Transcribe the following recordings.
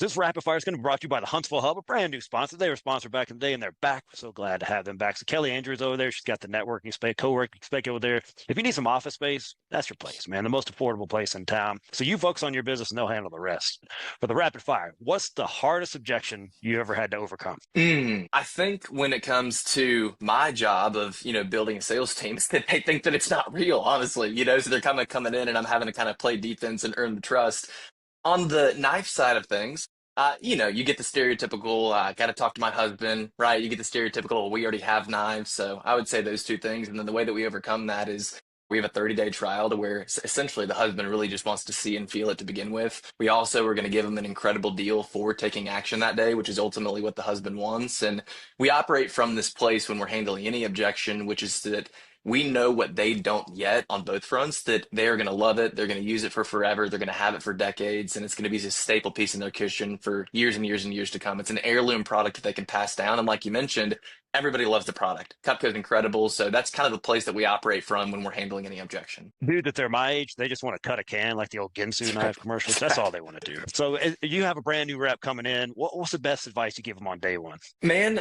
This rapid fire is going to be brought to you by the Huntsville Hub, a brand new sponsor. They were sponsored back in the day, and they're back. We're so glad to have them back. So Kelly Andrews over there, she's got the networking space, co-working space over there. If you need some office space, that's your place, man. The most affordable place in town. So you focus on your business, and they'll handle the rest. For the rapid fire, what's the hardest objection you ever had to overcome? I think when it comes to my job of, building a sales team, it's that they think that it's not real, honestly, so they're kind of coming in and I'm having to kind of play defense and earn the trust. On the knife side of things, you get the stereotypical, got to talk to my husband, right? You get the stereotypical, we already have knives. So I would say those two things. And then the way that we overcome that is we have a 30-day trial to where essentially the husband really just wants to see and feel it to begin with. We also are going to give him an incredible deal for taking action that day, which is ultimately what the husband wants. And we operate from this place when we're handling any objection, which is that we know what they don't yet on both fronts, that they're going to love it. They're going to use it for forever. They're going to have it for decades. And it's going to be this staple piece in their kitchen for years and years and years to come. It's an heirloom product that they can pass down. And like you mentioned, everybody loves the product. Cutco is incredible. So that's kind of the place that we operate from when we're handling any objection. Dude, that they're my age, they just want to cut a can like the old Ginsu That's right. knife commercials. That's That's all right. they want to do. So you have a brand new rep coming in. What's the best advice you give them on day one? Man,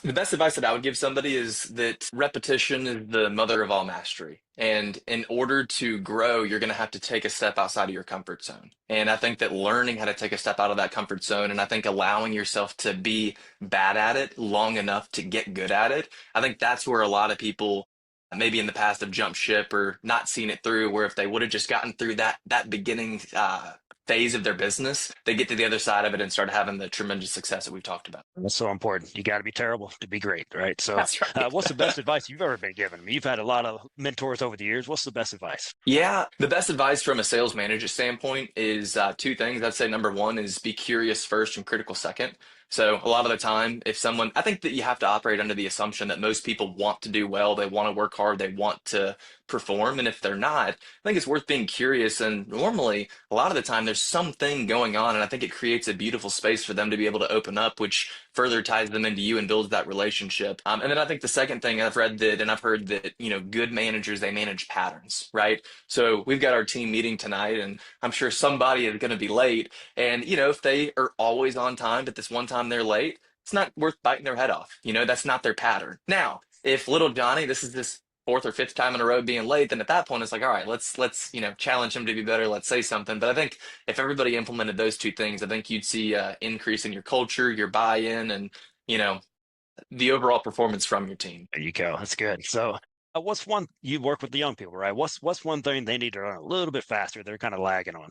the best advice that I would give somebody is that repetition is the mother of all mastery. And in order to grow, you're going to have to take a step outside of your comfort zone. And I think that learning how to take a step out of that comfort zone and I think allowing yourself to be bad at it long enough to get good at it, I think that's where a lot of people maybe in the past have jumped ship or not seen it through, where if they would have just gotten through that beginning phase of their business, they get to the other side of it and start having the tremendous success that we've talked about. That's so important. You got to be terrible to be great, right? So, That's right. what's the best advice you've ever been given? I mean, you've had a lot of mentors over the years. What's the best advice? Yeah, the best advice from a sales manager standpoint is two things. I'd say number one is be curious first and critical second. So a lot of the time, if someone, I think that you have to operate under the assumption that most people want to do well, they want to work hard, they want to perform. And if they're not, I think it's worth being curious. And normally, a lot of the time, there's something going on. And I think it creates a beautiful space for them to be able to open up, which further ties them into you and builds that relationship. And then I think the second thing I've read that, and I've heard that, good managers, they manage patterns, right? So we've got our team meeting tonight, and I'm sure somebody is going to be late. And, if they are always on time, but this one time they're late, it's not worth biting their head off. That's not their pattern. Now, if little Johnny, this is this fourth or fifth time in a row being late, then at that point it's like, all right, let's challenge him to be better. Let's say something. But I think if everybody implemented those two things, I think you'd see increase in your culture, your buy-in, and you know the overall performance from your team. There you go. That's good. So, what's one you work with the young people, right? What's one thing they need to learn a little bit faster? They're kind of lagging on.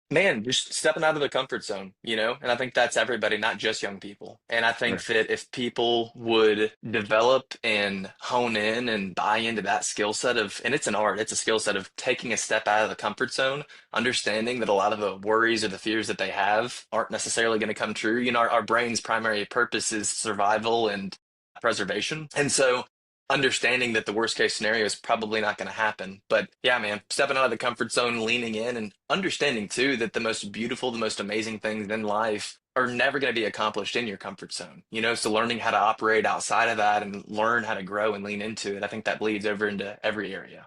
Man, just stepping out of the comfort zone, and I think that's everybody, not just young people. And I Sure. think that if people would develop and hone in and buy into that skill set of, and it's an art, it's a skill set of taking a step out of the comfort zone, understanding that a lot of the worries or the fears that they have aren't necessarily going to come true. Our brain's primary purpose is survival and preservation. And so understanding that the worst case scenario is probably not going to happen. But yeah, man, stepping out of the comfort zone, leaning in, and understanding too that the most beautiful, the most amazing things in life are never going to be accomplished in your comfort zone. So learning how to operate outside of that and learn how to grow and lean into it, I think that bleeds over into every area.